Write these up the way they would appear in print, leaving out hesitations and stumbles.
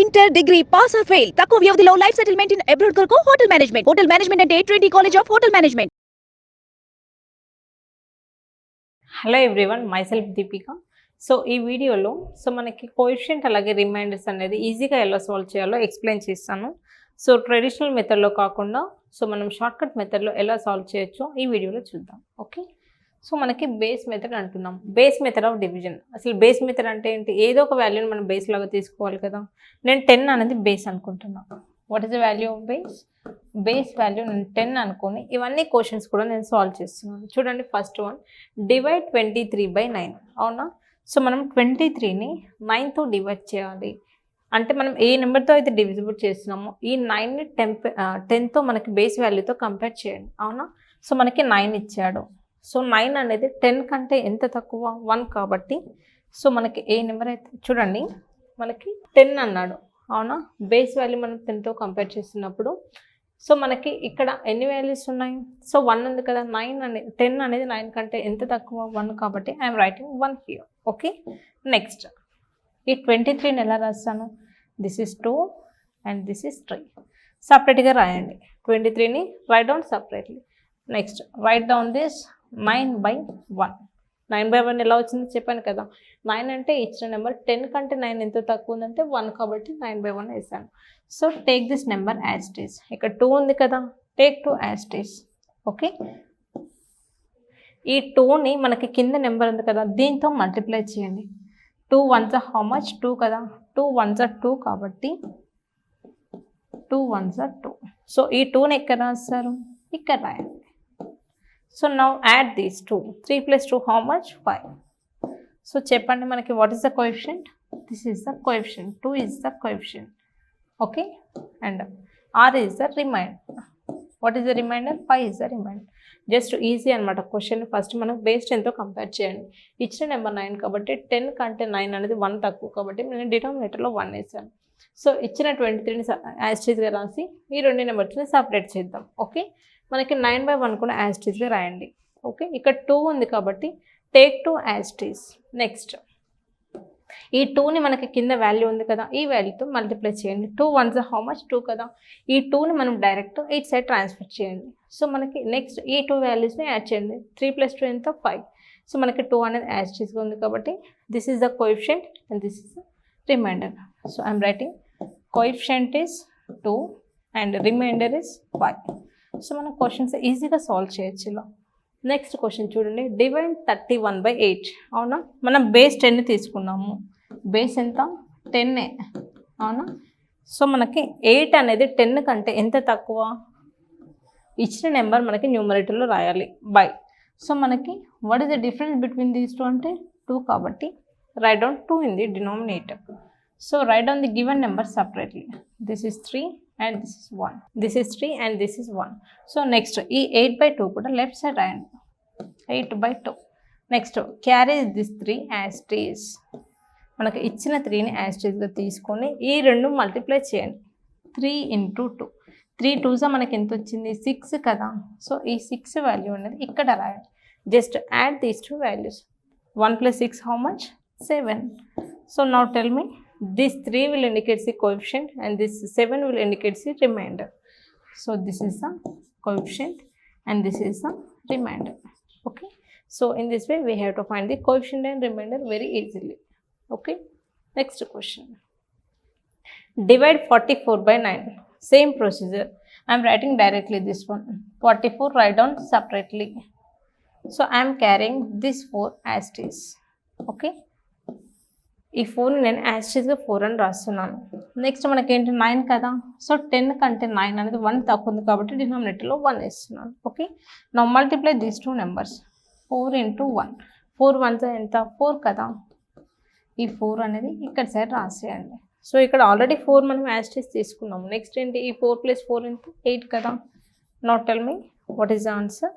Inter degree pass or fail తక్కువ వ్యవధిలో life settlement in abroad కొరకు హోటల్ మేనేజ్మెంట్ అంటే Trinity college of hotel management. Hello everyone, myself Deepika. So ఈ వీడియోలో మనకి కోఎఫిషియంట్ అలాగే రిమైండర్స్ అనేది ఈజీగా ఎలా సాల్వ్ చేయాలో ఎక్స్ప్లెయిన్ చేస్తాను. సో ట్రెడిషనల్ మెథడ్లో కాకుండా మనం షార్ట్కట్ మెథడ్లో ఎలా సాల్వ్ చేయొచ్చో ఈ వీడియోలో చూద్దాం. ఓకే, సో మనకి బేస్ మెథడ్ అంటున్నాం. Base method of division. అసలు బేస్ మెథడ్ అంటే ఏంటి? ఏదో ఒక వాల్యూని మనం బేస్ లాగా తీసుకోవాలి కదా. నేను 10 అనేది బేస్ అనుకుంటున్నాను. What is the value of base? Base value నేను 10 అనుకొని ఇవన్నీ క్వశ్చన్స్ కూడా నేను సాల్వ్ చేస్తున్నాను. చూడండి, ఫస్ట్ వన్, డివైడ్ 23/9. అవునా? సో మనం 23ని 9తో డివైడ్ చేయాలి. అంటే మనం ఏ నెంబర్తో అయితే డివిజిబుల్ చేస్తున్నామో ఈ 9ని 10తో మనకి బేస్ వాల్యూతో కంపేర్ చేయండి. అవునా? సో మనకి 9 ఇచ్చాడు. సో 9 అనేది 10 కంటే ఎంత తక్కువ? 1 కాబట్టి సో మనకి ఏ నెంబర్ అయితే, చూడండి మనకి 10 అన్నాడు. అవునా? బేస్ వాల్యూ మనం 10తో కంపేర్ చేస్తున్నప్పుడు సో మనకి ఇక్కడ ఎన్ని వాల్యూస్ ఉన్నాయి? సో 1 ఉంది కదా. 10 అనేది 9 కంటే ఎంత తక్కువ? 1 కాబట్టి I'm writing 1 here. Okay, next ఈ 23ని ఎలా రాస్తాను? This is 2 and this is 3. సపరేట్గా రాయండి. 23ని write down separately. Next write down this 9/1. 9/1 ఎలా వచ్చింది చెప్పాను కదా. 9 అంటే ఇచ్చిన నెంబర్. 10 కంటే 9 ఎంత తక్కువ ఉందంటే 1 కాబట్టి 9/1 వేసాను. So take this number as it is. ఇక్కడ 2 ఉంది కదా, take 2 as it is. Okay, ఈ 2ని మనకి కింద నెంబర్ ఉంది కదా దీంతో మల్టిప్లై చేయండి. 2 1s హౌ మచ్? 2 కదా. 2 1s 2 కాబట్టి 2 1s 2. సో ఈ 2ని ఎక్కడ రాస్తారు? ఇక్కడ రాయండి. So now add these 2. 3 + 2 how much? 5. So చెప్పండి మనకి what is the coefficient? This is the coefficient. 2 is the coefficient. Okay, and R is the remainder. What is the remainder? 5 is the remainder. Just easy అనమాట. Question first మనం base 10తో compare చేయండి. ఇచ్చిన number 9 కాబట్టి 10 కంటే 9 అనేది 1 తక్కువ కాబట్టి నేను డినామినేటర్లో 1 వేసాను. సో ఇచ్చిన 23ని యాస్టీజ్గా రాసి ఈ 2 నెంబర్స్ని సపరేట్ చేద్దాం. ఓకే, మనకి 9/1 కూడా యాస్టీజ్గా రాయండి. ఓకే, ఇక్కడ 2 ఉంది కాబట్టి టేక్ 2 యాస్టీజ్. నెక్స్ట్ ఈ 2ని మనకి కింద వాల్యూ ఉంది కదా ఈ వాల్యూతో మల్టిప్లై చేయండి. 2 1s హౌ మచ్? 2 కదా. ఈ 2ని మనం డైరెక్ట్ ఇట్ సైడ్ ట్రాన్స్ఫర్ చేయండి. సో మనకి నెక్స్ట్ ఈ 2 వాల్యూస్ని యాడ్ చేయండి. 3 + 2 ఎంత? 5. సో మనకి 2 అనేది యాస్టీజ్గా ఉంది కాబట్టి this is the coefficient and this is the remainder. So I'm writing coefficient is 2 and remainder is 5. So మనం క్వశ్చన్స్ ఈజీగా సాల్వ్ చేయొచ్చు ఇలా. నెక్స్ట్ క్వశ్చన్ చూడండి, డివైడ్ 31/8. అవునా? మనం బేస్ 10 తీసుకున్నాము. బేస్ ఎంత? 10. అవునా? సో మనకి 8 అనేది 10 కంటే ఎంత తక్కువ? ఇచ్చిన నెంబర్ మనకి న్యూమరేటర్లో రాయాలి బై. సో మనకి what is the difference between these 2 అంటే 2 కాబట్టి right down 2 in the denominator. So right down the given number separately. This is 3 and this is 1. This is 3 and this is 1. So next ఈ 8/2 కూడా left side రాయండి. 8/2. Next carry this 3 as it is. మనకి ఇచ్చిన 3ని as it ఈస్గా తీసుకొని ఈ 2 multiply చేయండి. 3 × 2. 3 2s మనకి ఎంత వచ్చింది? 6 కదా. సో ఈ 6 వాల్యూ అనేది ఇక్కడ రాయండి. Just add these 2 values. 1 + 6 how much? 7. So now tell me, this 3 will indicate the coefficient and this 7 will indicate the remainder. So this is the coefficient and this is the remainder. Okay, so in this way we have to find the coefficient and remainder very easily. Okay, next question, divide 44/9. Same procedure. I am writing directly this one. 44 write down separately. So I am carrying this 4 as it is. Okay, ఈ 4ని నేను యాస్టీజ్గా 4 అని రాస్తున్నాను. Next మనకేంటి 9 కదా. So 10 కంటే 9 అనేది 1 తక్కువ ఉంది కాబట్టి డినామినేటర్లో 1 వేస్తున్నాను. ఓకే, నా మల్టిప్లై దీస్ 2 నెంబర్స్. 4 × 1. 4 1s ఎంత? 4 కదా. ఈ 4 అనేది ఇక్కడ సైడ్ రాసేయండి. సో ఇక్కడ ఆల్రెడీ 4 మనం యాస్టీజ్ తీసుకున్నాము. నెక్స్ట్ ఏంటి? ఈ 4 + 4 ఎంత? 8 కదా. Now tell me what is the answer?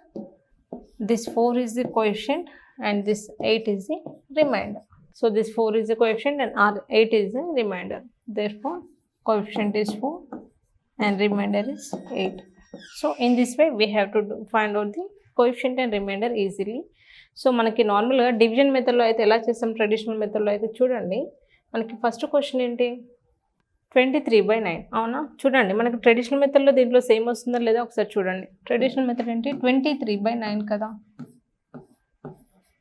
This 4 is the coefficient and this 8 is the remainder. So this 4 is the coefficient and 8 is the remainder. Therefore, coefficient is 4 and remainder is 8. So in this way, we have to find out the coefficient and remainder easily. So మనకి నార్మల్గా division మెథడ్లో అయితే ఎలా చేస్తాం? Traditional మెథడ్లో అయితే చూడండి మనకి ఫస్ట్ క్వశ్చన్ ఏంటి? 23/9 అవునా? చూడండి మనకు ట్రెడిషనల్ మెథడ్లో దీంట్లో సేమ్ వస్తుందా లేదా ఒకసారి చూడండి. ట్రెడిషనల్ మెథడ్ ఏంటి 23/9 కదా.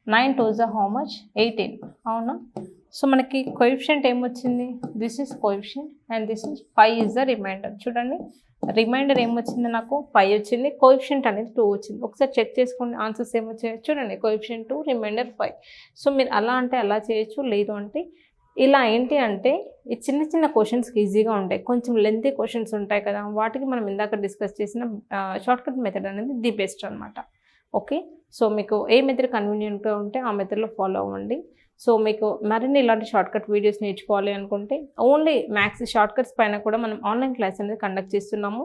9 2s are how much 18 అవునా? సో మనకి కోఎఫిషియంట్ ఏమొచ్చింది, this is coefficient and this is 5 is the remainder. చూడండి రిమైండర్ ఏమొచ్చింది నాకు 5 వచ్చింది, కోఎఫిషియంట్ అనేది 2 వచ్చింది. ఒకసారి చెక్ చేసుకోండి ఆన్సర్స్ ఏమొచ్చాయి చూడండి. Coefficient 2 reminder 5. సో మీరు అలా అంటే అలా చేయొచ్చు, లేదు అంటే ఇలా. ఏంటి అంటే ఈ చిన్న చిన్న క్వశ్చన్స్కి ఈజీగా ఉంటాయి, కొంచెం లెంతీ క్వశ్చన్స్ ఉంటాయి కదా, వాటికి మనం ఇందాక డిస్కస్ చేసిన షార్ట్కట్ మెథడ్ అనేది ది బెస్ట్ అనమాట. ఓకే, సో మీకు ఏ మెథడ్ కన్వీనియంట్గా ఉంటే ఆ మెథడ్లో ఫాలో అవ్వండి. సో మీకు మరిన్ని ఇలాంటి షార్ట్కట్ వీడియోస్ నేర్చుకోవాలి అనుకుంటే ఓన్లీ మ్యాథ్స్ షార్ట్కట్స్ పైన కూడా మనం ఆన్లైన్ క్లాస్ అనేది కండక్ట్ చేస్తున్నాము.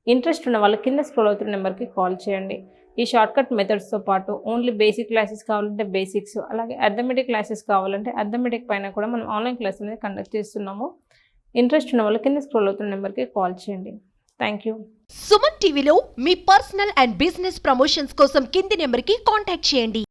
ఇంట్రెస్ట్ ఉన్న వాళ్ళు కింద స్క్రోల్ అవుతున్న నెంబర్కి కాల్ చేయండి. ఈ షార్ట్కట్ మెథడ్స్తో పాటు ఓన్లీ బేసిక్ క్లాసెస్ కావాలంటే బేసిక్స్, అలాగే అర్థమెటిక్ క్లాసెస్ కావాలంటే అర్థమెటిక్ పైన కూడా మనం ఆన్లైన్ క్లాస్ అనేది కండక్ట్ చేస్తున్నాము. ఇంట్రెస్ట్ ఉన్న వాళ్ళు కింద స్క్రోల్ అవుతున్న నెంబర్కి కాల్ చేయండి. Thank you. సుమన్ టీవీలో మీ పర్సనల్ అండ్ బిజినెస్ ప్రమోషన్స్ కోసం కింది నెంబర్కి కాంటాక్ట్ చేయండి.